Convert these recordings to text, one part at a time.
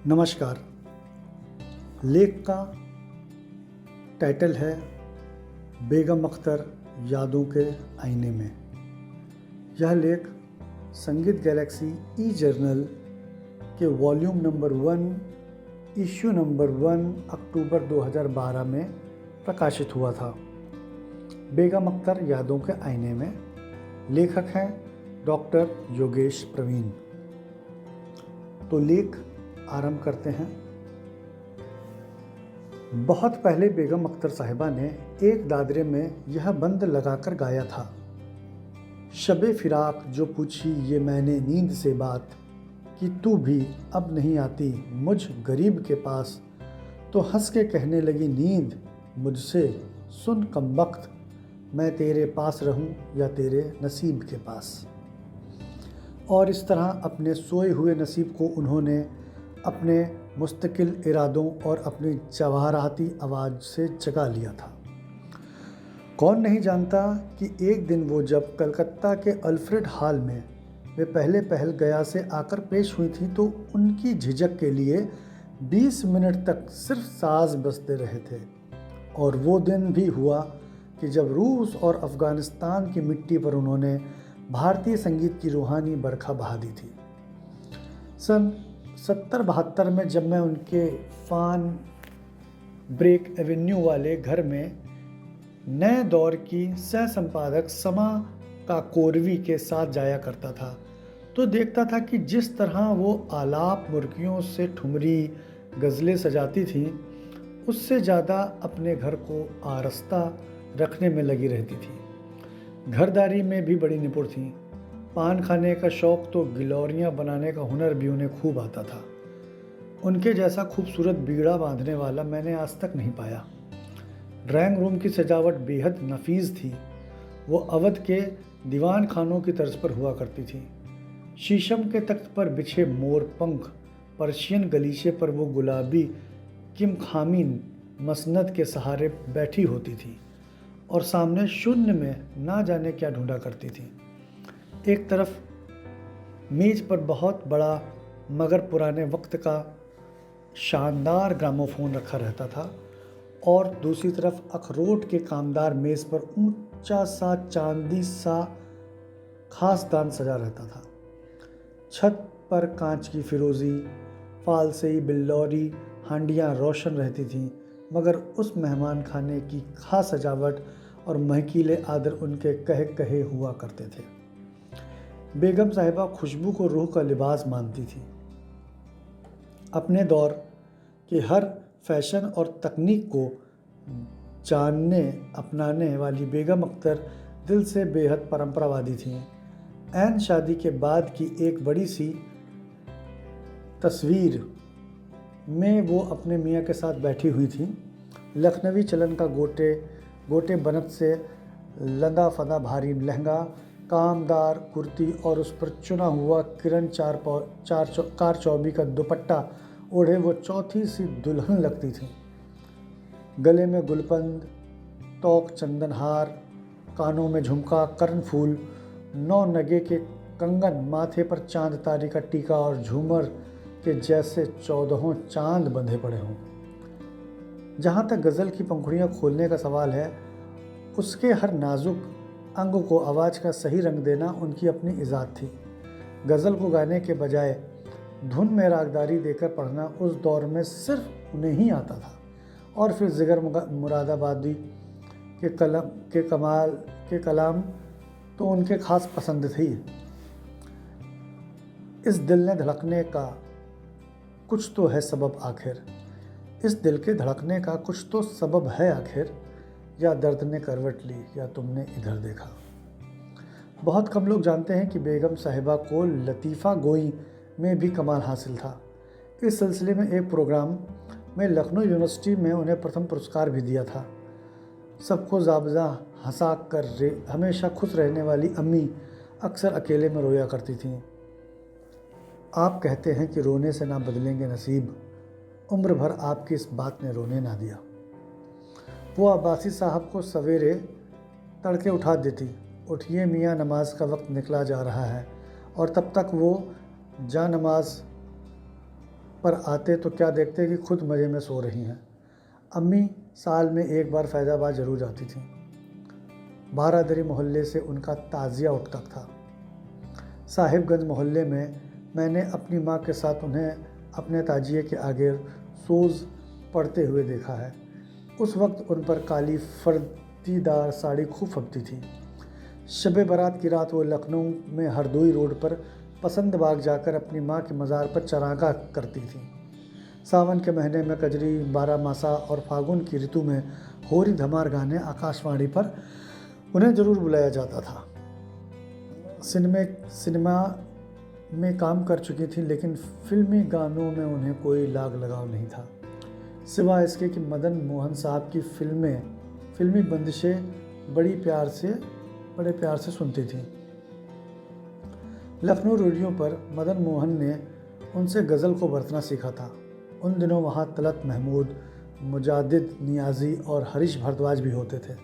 नमस्कार। लेख का टाइटल है बेगम अख्तर यादों के आईने में। यह लेख संगीत गैलेक्सी ई जर्नल के वॉल्यूम नंबर 1 इश्यू नंबर 1 अक्टूबर 2012 में प्रकाशित हुआ था। बेगम अख्तर यादों के आईने में लेखक हैं डॉक्टर योगेश प्रवीण। तो लेख आरंभ करते हैं। बहुत पहले बेगम अख्तर साहिबा ने एक दादरे में यह बंद लगाकर गाया था, शबे फिराक जो पूछी ये मैंने नींद से बात, कि तू भी अब नहीं आती मुझ गरीब के पास, तो हंस के कहने लगी नींद मुझसे, सुन कमबख्त मैं तेरे पास रहूं या तेरे नसीब के पास। और इस तरह अपने सोए हुए नसीब को उन्होंने अपने मुस्तकिल इरादों और अपनी जवाहराती आवाज़ से जगा लिया था। कौन नहीं जानता कि एक दिन वो जब कलकत्ता के अल्फ्रेड हॉल में वे पहले पहल गया से आकर पेश हुई थी, तो उनकी झिझक के लिए 20 मिनट तक सिर्फ साज बजते रहे थे। और वो दिन भी हुआ कि जब रूस और अफ़गानिस्तान की मिट्टी पर उन्होंने भारतीय संगीत की रूहानी बरखा बहा दी थी। सन 70-72 में जब मैं उनके फान ब्रेक एवेन्यू वाले घर में नए दौर की सह संपादक समा का कोरवी के साथ जाया करता था, तो देखता था कि जिस तरह वो आलाप मुर्गियों से ठुमरी गज़लें सजाती थी, उससे ज़्यादा अपने घर को आरस्ता रखने में लगी रहती थी। घरदारी में भी बड़ी निपुण थी। पान खाने का शौक़ तो गिलौरियाँ बनाने का हुनर भी उन्हें खूब आता था। उनके जैसा खूबसूरत बीड़ा बांधने वाला मैंने आज तक नहीं पाया। ड्राइंग रूम की सजावट बेहद नफीस थी। वो अवध के दीवान खानों की तर्ज पर हुआ करती थी। शीशम के तख्त पर बिछे मोर पंख, पर्शियन गलीचे पर वो गुलाबी किमखामीन मसनद के सहारे बैठी होती थी और सामने शून्य में ना जाने क्या ढूंढा करती थी। एक तरफ मेज पर बहुत बड़ा मगर पुराने वक्त का शानदार ग्रामोफोन रखा रहता था और दूसरी तरफ अखरोट के कामदार मेज़ पर ऊंचा सा चांदी सा खासदान सजा रहता था। छत पर कांच की फिरोज़ी, फालसई बिल्लौरी हांडियाँ रोशन रहती थीं, मगर उस मेहमान खाने की खास सजावट और महकीले आदर उनके कहे कहे हुआ करते थे। बेगम साहिबा खुशबू को रूह का लिबास मानती थी। अपने दौर के हर फैशन और तकनीक को जानने अपनाने वाली बेगम अख्तर दिल से बेहद परंपरावादी थीं। ऐन शादी के बाद की एक बड़ी सी तस्वीर में वो अपने मियाँ के साथ बैठी हुई थी। लखनवी चलन का गोटे बनत से लंदा फदा भारी लहंगा, कामदार कुर्ती और उस पर चुना हुआ किरण कार चौबी का दुपट्टा ओढ़े वो चौथी सी दुल्हन लगती थी। गले में गुलपंद, तोक चंदनहार, कानों में झुमका, कर्णफूल, 9 नगे के कंगन, माथे पर चांद तारे का टीका और झूमर के जैसे 14 चांद बंधे पड़े हों। जहाँ तक गज़ल की पंखुड़ियाँ खोलने का सवाल है, उसके हर नाजुक अंग को आवाज़ का सही रंग देना उनकी अपनी इजाद थी। गज़ल को गाने के बजाय धुन में रागदारी देकर पढ़ना उस दौर में सिर्फ उन्हें ही आता था। और फिर जिगर मुरादाबादी के कलाम तो उनके खास पसंद थी। इस दिल ने धड़कने का कुछ तो है सबब आखिर, इस दिल के धड़कने का कुछ तो सबब है आखिर, या दर्द ने करवट ली या तुमने इधर देखा। बहुत कम लोग जानते हैं कि बेगम साहिबा को लतीफ़ा गोई में भी कमाल हासिल था। इस सिलसिले में एक प्रोग्राम में लखनऊ यूनिवर्सिटी में उन्हें प्रथम पुरस्कार भी दिया था। सबको ज़ाबज़ा हंसा कर हमेशा खुश रहने वाली अम्मी अक्सर अकेले में रोया करती थीं। आप कहते हैं कि रोने से ना बदलेंगे नसीब, उम्र भर आपकी इस बात ने रोने ना दिया। वो अब्बासी साहब को सवेरे तड़के उठा देती, उठिए मियाँ नमाज का वक्त निकला जा रहा है, और तब तक वो जा नमाज पर आते तो क्या देखते कि खुद मज़े में सो रही हैं। अम्मी साल में एक बार फैज़ाबाद ज़रूर जाती थीं। बारादरी मोहल्ले से उनका ताज़िया उठता था। साहिबगंज मोहल्ले में मैंने अपनी माँ के साथ उन्हें अपने ताजिए के आगे सोज़ पढ़ते हुए देखा है। उस वक्त उन पर काली फर्दीदार साड़ी खूब फबती थी। शब बारात की रात वो लखनऊ में हरदोई रोड पर पसंद बाग जाकर अपनी माँ के मज़ार पर चरागा करती थी। सावन के महीने में कजरी, बारहमासा और फागुन की ऋतु में होरी धमार गाने आकाशवाणी पर उन्हें ज़रूर बुलाया जाता था। सिनेमा में काम कर चुकी थी, लेकिन फिल्मी गानों में उन्हें कोई लाग लगाव नहीं था, सिवाय इसके कि मदन मोहन साहब की फिल्मी बंदिशें बड़े प्यार से सुनती थी। लखनऊ रेडियो पर मदन मोहन ने उनसे गज़ल को बरतना सीखा था। उन दिनों वहाँ तलत महमूद, मुजादिद नियाज़ी और हरीश भारद्वाज भी होते थे।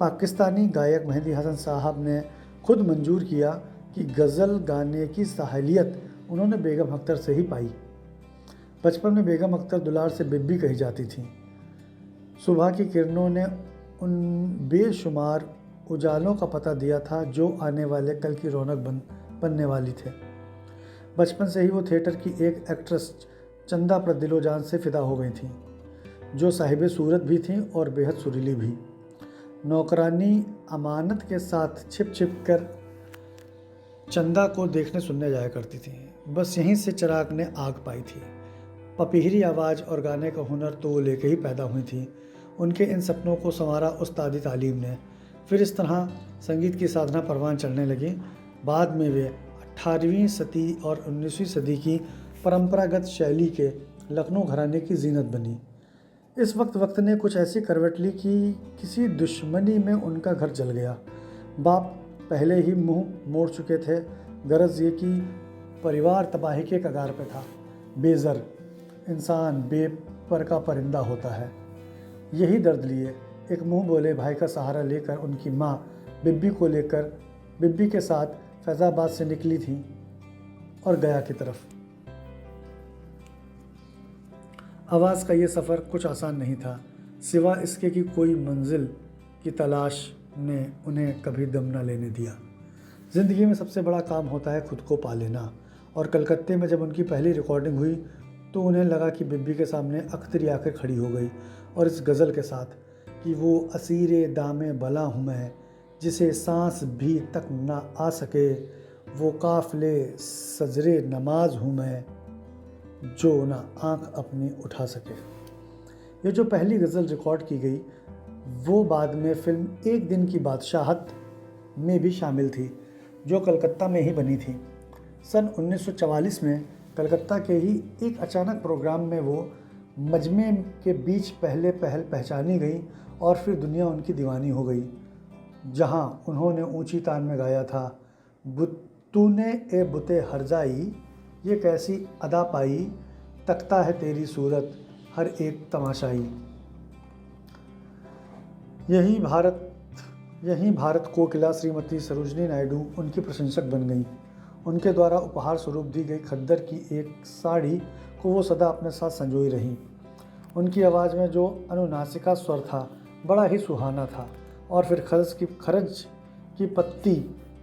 पाकिस्तानी गायक मेहंदी हसन साहब ने खुद मंजूर किया कि गज़ल गाने की साहलियत उन्होंने बेगम अख्तर से ही पाई। बचपन में बेगम अख्तर दुलार से बिब्बी कही जाती थीं। सुबह की किरणों ने उन बेशुमार उजालों का पता दिया था जो आने वाले कल की रौनक बनने वाली थे। बचपन से ही वो थिएटर की एक एक्ट्रेस चंदा पर दिलो जान से फिदा हो गई थीं, जो साहिबे सूरत भी थीं और बेहद सुरीली भी। नौकरानी अमानत के साथ छिप छिप कर चंदा को देखने सुनने जाया करती थी। बस यहीं से चिराग ने आग पाई थी। पपीहरी आवाज़ और गाने का हुनर तो वो लेके ही पैदा हुई थी। उनके इन सपनों को संवारा उस्तादी तालीम ने। फिर इस तरह संगीत की साधना परवान चढ़ने लगी। बाद में वे 18वीं सदी और 19वीं सदी की परंपरागत शैली के लखनऊ घराने की जीनत बनी। इस वक्त ने कुछ ऐसी करवट ली कि किसी दुश्मनी में उनका घर जल गया। बाप पहले ही मुंह मोड़ चुके थे। गरज ये कि परिवार तबाही के कगार पे था। बेज़र इंसान बेपर का परिंदा होता है। यही दर्द लिए एक मुंह बोले भाई का सहारा लेकर उनकी माँ बिब्बी के साथ फैज़ाबाद से निकली थी और गया की तरफ। आवाज़ का ये सफ़र कुछ आसान नहीं था, सिवा इसके कि कोई मंजिल की तलाश ने उन्हें कभी दम न लेने दिया। ज़िंदगी में सबसे बड़ा काम होता है खुद को पा लेना, और कलकत्ते में जब उनकी पहली रिकॉर्डिंग हुई तो उन्हें लगा कि बिब्बी के सामने अख्तरी आकर खड़ी हो गई, और इस गज़ल के साथ कि वो असीरे दामे बला हूँ मैं, जिसे सांस भी तक ना आ सके, वो काफ़िले सजरे नमाज हूँ मैं, जो ना आँख अपनी उठा सके। ये जो पहली गज़ल रिकॉर्ड की गई वो बाद में फिल्म एक दिन की बादशाहत में भी शामिल थी, जो कलकत्ता में ही बनी थी। सन 1944 में कलकत्ता के ही एक अचानक प्रोग्राम में वो मजमे के बीच पहले पहचानी गई और फिर दुनिया उनकी दीवानी हो गई, जहां उन्होंने ऊंची तान में गाया था, तूने ए बुते हरजाई, ये कैसी अदा पाई, तकता है तेरी सूरत हर एक तमाशाई। यही भारत कोकिला श्रीमती सरोजनी नायडू उनकी प्रशंसक बन गई। उनके द्वारा उपहार स्वरूप दी गई खद्दर की एक साड़ी को वो सदा अपने साथ संजोई रही। उनकी आवाज़ में जो अनुनासिका स्वर था बड़ा ही सुहाना था, और फिर खरज की पत्ती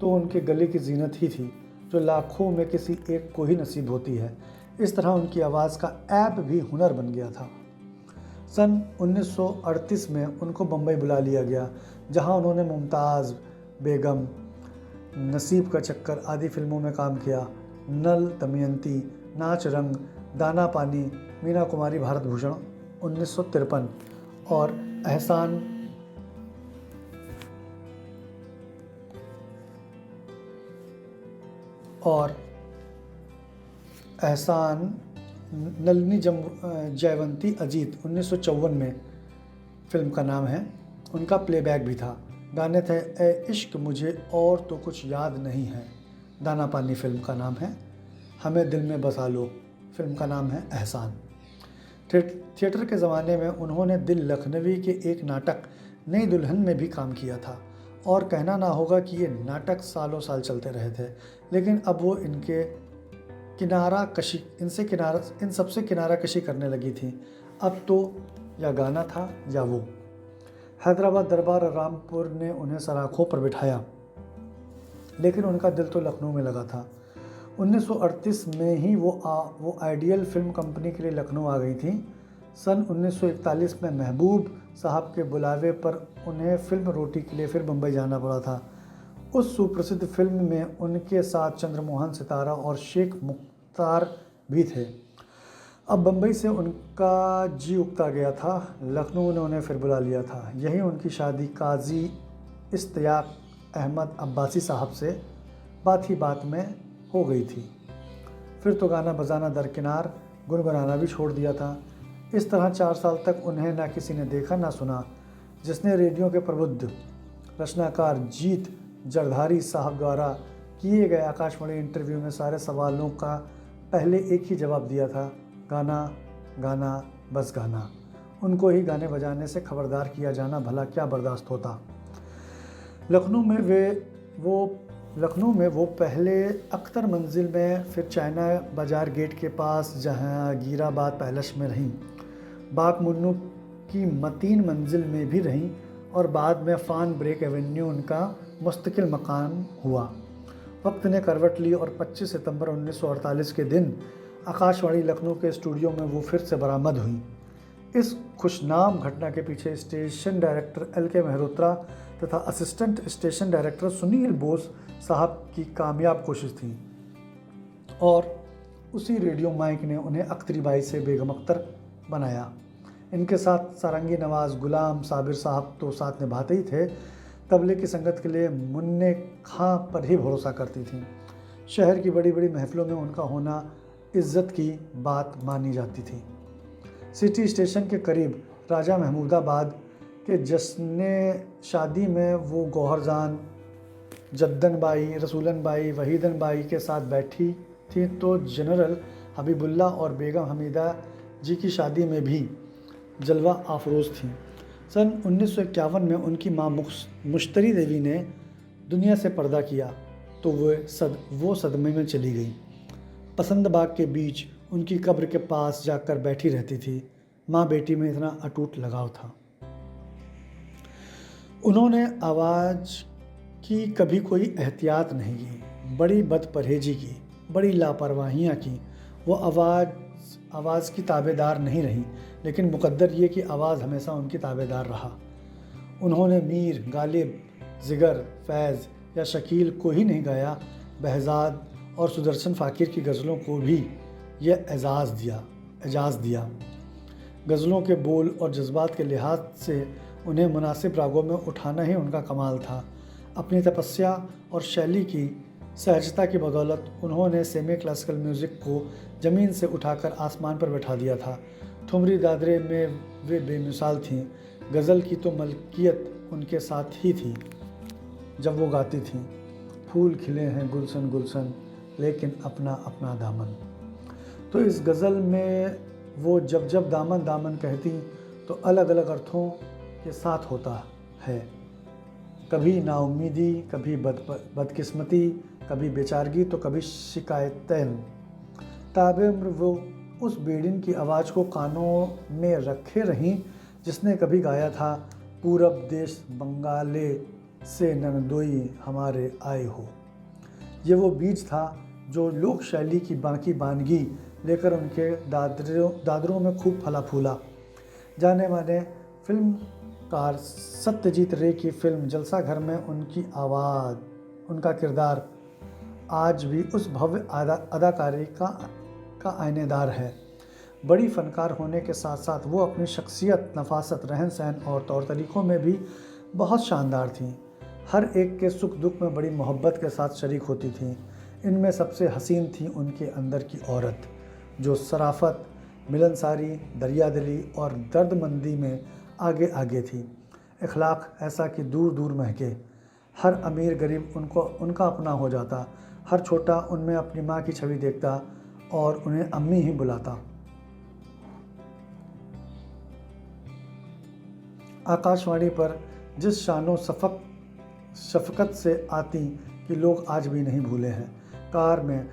तो उनके गले की जीनत ही थी, जो लाखों में किसी एक को ही नसीब होती है। इस तरह उनकी आवाज़ का ऐप भी हुनर बन गया था। सन 1938 में उनको बम्बई बुला लिया गया, जहां उन्होंने मुमताज़ बेगम, नसीब का चक्कर आदि फिल्मों में काम किया। नल, दमयंती, नाच रंग, दाना पानी, मीना कुमारी, भारत भूषण 1953 और एहसान नलिनी जयवंती अजीत 1954 में फिल्म का नाम है। उनका प्लेबैक भी था। गाने थे ए इश्क मुझे और तो कुछ याद नहीं है, दाना पानी फिल्म का नाम है। हमें दिल में बसा लो फिल्म का नाम है एहसान। थिएटर के ज़माने में उन्होंने दिल लखनवी के एक नाटक नई दुल्हन में भी काम किया था, और कहना ना होगा कि ये नाटक सालों साल चलते रहे थे, लेकिन अब वो इनके किनारा कशी इन सबसे किनारा कशी करने लगी थी। अब तो या गाना था या वो। हैदराबाद दरबार और रामपुर ने उन्हें सराखों पर बिठाया, लेकिन उनका दिल तो लखनऊ में लगा था। 1938 में ही वो आइडियल फिल्म कंपनी के लिए लखनऊ आ गई थी। सन 1941 में महबूब साहब के बुलावे पर उन्हें फिल्म रोटी के लिए फिर मुंबई जाना पड़ा था। उस सुप्रसिद्ध फिल्म में उनके साथ चंद्रमोहन सितारा और शेख मुख्तार भी थे। अब बम्बई से उनका जी उगता गया था। लखनऊ ने उन्हें फिर बुला लिया था। यही उनकी शादी काजी इश्तियाक अहमद अब्बासी साहब से बात ही बात में हो गई थी। फिर तो गाना बजाना दरकिनार, गुनगुनाना भी छोड़ दिया था। इस तरह 4 साल तक उन्हें ना किसी ने देखा ना सुना। जिसने रेडियो के प्रबुद्ध रचनाकार जीत जरधारी साहब द्वारा किए गए आकाशवाणी इंटरव्यू में सारे सवालों का पहले एक ही जवाब दिया था, गाना गाना बस गाना। उनको ही गाने बजाने से खबरदार किया जाना भला क्या बर्दाश्त होता। लखनऊ में वो पहले अख्तर मंजिल में, फिर चाइना बाज़ार गेट के पास जहांगीराबाद पैलेस में रहीं, बाग मुन्नू की मतीन मंजिल में भी रहीं और बाद में फान ब्रेक एवेन्यू उनका मुस्तकिल मकान हुआ। वक्त ने करवट ली और 25 सितंबर 1948 के दिन आकाशवाणी लखनऊ के स्टूडियो में वो फिर से बरामद हुई। इस खुशनाम घटना के पीछे स्टेशन डायरेक्टर एल.के. मेहरोत्रा तथा assistant station director Sunil Bose साहब की कामयाब कोशिश थी और उसी रेडियो माइक ने उन्हें अख्तरी बाई से बेगम अख्तर बनाया। इनके साथ सारंगी नवाज़, गुलाम साबिर साहब तो साथ निभाते ही थे। तबले की संगत के लिए मुन्ने खां पर ही भरोसा करती थीं। शहर की बड़ी बड़ी महफिलों में उनका होना इज्जत की बात मानी जाती थी। सिटी स्टेशन के करीब राजा महमूदाबाद के जश्न शादी में वो गौहरजान, जद्दन बाई, रसूलन बाई, वहीदन बाई के साथ बैठी थी, तो जनरल हबीबुल्ला और बेगम हमीदा जी की शादी में भी जलवा आफरोज़ थी। सन 1951 में उनकी मां मुश्तरी देवी ने दुनिया से पर्दा किया तो वो सदमे में चली गई। पसंद बाग के बीच उनकी कब्र के पास जाकर बैठी रहती थी। माँ बेटी में इतना अटूट लगाव था। उन्होंने आवाज़ की कभी कोई एहतियात नहीं की, बड़ी बदपरहेजी की, बड़ी लापरवाहियाँ की। वो आवाज़ की ताबेदार नहीं रही, लेकिन मुकद्दर ये कि आवाज़ हमेशा उनकी ताबेदार रहा। उन्होंने मीर, गालिब, जिगर, फैज़ या शकील को ही नहीं गाया, बहज़ाद और सुदर्शन फ़ाकिर की गज़लों को भी यह एजाज़ दिया। गज़लों के बोल और जज्बात के लिहाज से उन्हें मुनासिब रागों में उठाना ही उनका कमाल था। अपनी तपस्या और शैली की सहजता की बदौलत उन्होंने सेमी क्लासिकल म्यूज़िक को ज़मीन से उठाकर आसमान पर बैठा दिया था। ठुमरी दादरे में वे बेमिसाल थीं। गज़ल की तो मलकियत उनके साथ ही थी जब वो गाती थीं, फूल खिले हैं गुलशन गुलशन लेकिन अपना अपना दामन। तो इस गज़ल में वो जब जब दामन दामन कहती तो अलग अलग अर्थों के साथ होता है। कभी नाउम्मीदी, कभी बदकिस्मती, कभी बेचारगी तो कभी शिकायतैन। ताबे उम्र वो उस बेडिन की आवाज़ को कानों में रखे रहीं जिसने कभी गाया था, पूरब देश बंगाले से ननदोई हमारे आए हो। ये वो बीज था जो लोक शैली की बाकी बानगी लेकर उनके दादरों में खूब फला फूला। जाने माने फिल्मकार सत्यजीत रे की फिल्म जलसा घर में उनकी आवाज़, उनका किरदार आज भी उस भव्य अदाकारी का आईनेदार है। बड़ी फनकार होने के साथ साथ वो अपनी शख्सियत, नफासत, रहन सहन और तौर तरीक़ों में भी बहुत शानदार थीं। हर एक के सुख दुख में बड़ी मोहब्बत के साथ शरीक होती थीं। इनमें सबसे हसीन थी उनके अंदर की औरत, जो शराफत, मिलनसारी, दरियादिली और दर्दमंदी में आगे आगे थी। इखलाक ऐसा कि दूर दूर महके। हर अमीर गरीब उनका अपना हो जाता। हर छोटा उनमें अपनी माँ की छवि देखता और उन्हें अम्मी ही बुलाता। आकाशवाणी पर जिस शानो शफ़क़त से आती कि लोग आज भी नहीं भूले हैं। कार में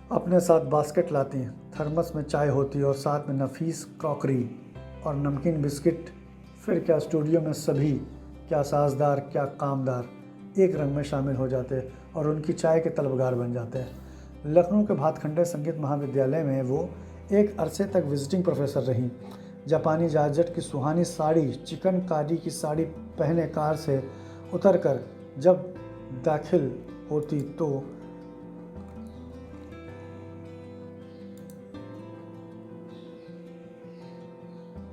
अपने साथ बास्केट लाती, थर्मस में चाय होती और साथ में नफीस क्रॉकरी और नमकीन बिस्किट। फिर क्या स्टूडियो में सभी, क्या साजदार क्या कामदार, एक रंग में शामिल हो जाते और उनकी चाय के तलबगार बन जाते। लखनऊ के भातखंडे संगीत महाविद्यालय में वो एक अरसे तक विजिटिंग प्रोफेसर रहीं। जापानी जॉर्जेट की सुहानी साड़ी, चिकनकारी की साड़ी पहने कार से उतरकर जब दाखिल होती तो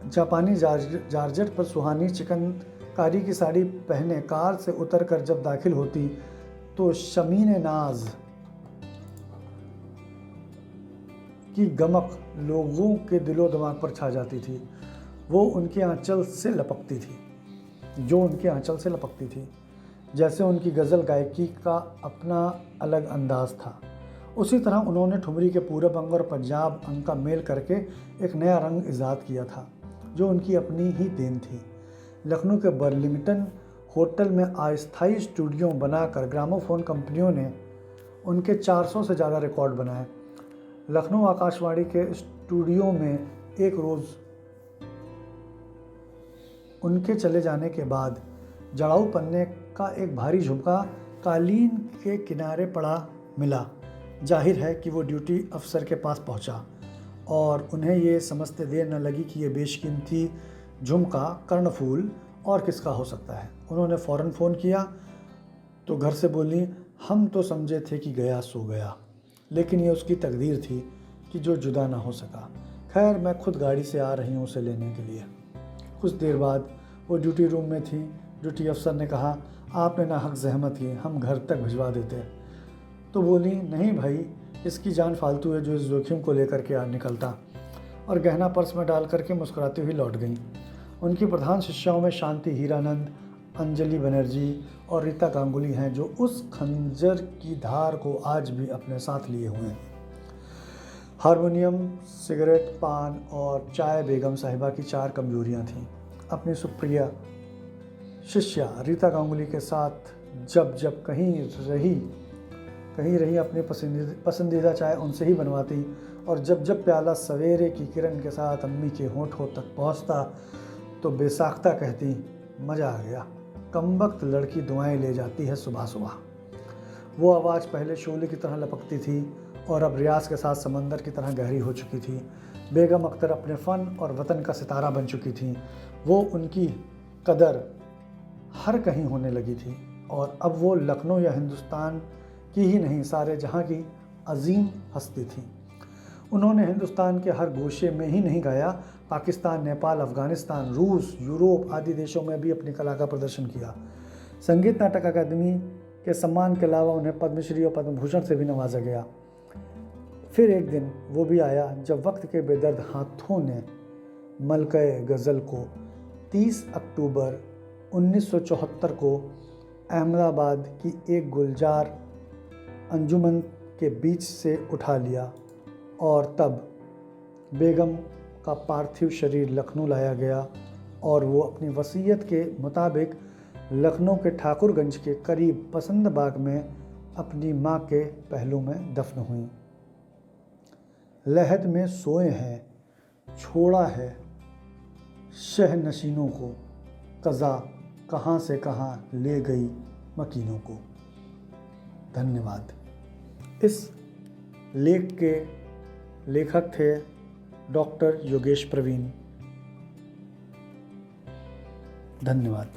जापानी जॉर्जेट पर सुहानी चिकनकारी की साड़ी पहने कार से उतरकर जब दाखिल होती तो शमीन नाज की गमक लोगों के दिलो दिमाग पर छा जाती थी। वो उनके आंचल से लपकती थी, जैसे उनकी गज़ल गायकी का अपना अलग अंदाज था। उसी तरह उन्होंने ठुमरी के पूरब अंग और पंजाब अंग का मेल करके एक नया रंग ईजाद किया था, जो उनकी अपनी ही देन थी। लखनऊ के बर्लिंगटन होटल में अस्थायी स्टूडियो बनाकर ग्रामोफोन कंपनियों ने उनके 400 से ज़्यादा रिकॉर्ड बनाए। लखनऊ आकाशवाणी के स्टूडियो में एक रोज़ उनके चले जाने के बाद जड़ाऊ पन्ने का एक भारी झुमका कालीन के किनारे पड़ा मिला। जाहिर है कि वो ड्यूटी अफसर के पास पहुंचा और उन्हें ये समझते देर न लगी कि ये बेशकीमती झुमका कर्णफूल और किसका हो सकता है। उन्होंने फ़ौरन फ़ोन किया तो घर से बोली, हम तो समझे थे कि गया सो गया, लेकिन ये उसकी तकदीर थी कि जो जुदा ना हो सका। खैर, मैं खुद गाड़ी से आ रही हूँ उसे लेने के लिए। कुछ देर बाद वो ड्यूटी रूम में थी। ड्यूटी अफसर ने कहा, आपने ना हक जहमत की, हम घर तक भिजवा देते। तो बोली, नहीं भाई, इसकी जान फालतू है जो इस जोखिम को लेकर के निकलता, और गहना पर्स में डाल करके मुस्कुराती हुई लौट गई। उनकी प्रधान शिष्याओं में शांति हीरानंद, अंजलि बनर्जी और रीता गांगुली हैं, जो उस खंजर की धार को आज भी अपने साथ लिए हुए हैं। हारमोनियम, सिगरेट, पान और चाय बेगम साहिबा की 4 कमजोरियां थीं। अपनी सुप्रिया शिष्या रीता गांगुली के साथ जब कहीं रही अपनी पसंदीदा चाय उनसे ही बनवाती, और जब प्याला सवेरे की किरण के साथ अम्मी के होठों तक पहुंचता तो बेसाख्ता कहती, मज़ा आ गया, कमबख्त लड़की दुआएं ले जाती है सुबह सुबह। वो आवाज़ पहले शोले की तरह लपकती थी और अब रियाज के साथ समंदर की तरह गहरी हो चुकी थी। बेगम अख्तर अपने फ़न और वतन का सितारा बन चुकी थी। वो उनकी कदर हर कहीं होने लगी थी और अब वो लखनऊ या हिंदुस्तान की ही नहीं, सारे जहां की अजीम हस्ती थी। उन्होंने हिंदुस्तान के हर गोशे में ही नहीं गाया, पाकिस्तान, नेपाल, अफ़गानिस्तान, रूस, यूरोप आदि देशों में भी अपनी कला का प्रदर्शन किया। संगीत नाटक अकादमी के सम्मान के अलावा उन्हें पद्मश्री और पद्म भूषण से भी नवाजा गया। फिर एक दिन वो भी आया जब वक्त के बेदर्द हाथों ने मलके गज़ल को 30 अक्टूबर 1974 को अहमदाबाद की एक गुलजार अंजुमन के बीच से उठा लिया, और तब बेगम का पार्थिव शरीर लखनऊ लाया गया और वो अपनी वसीयत के मुताबिक लखनऊ के ठाकुरगंज के करीब पसंद बाग में अपनी माँ के पहलू में दफन हुई। लहद में सोए हैं, छोड़ा है शह नशीनों को, कज़ा कहाँ से कहाँ ले गई मकीनों को। धन्यवाद। इस लेख के लेखक थे डॉक्टर योगेश प्रवीण। धन्यवाद।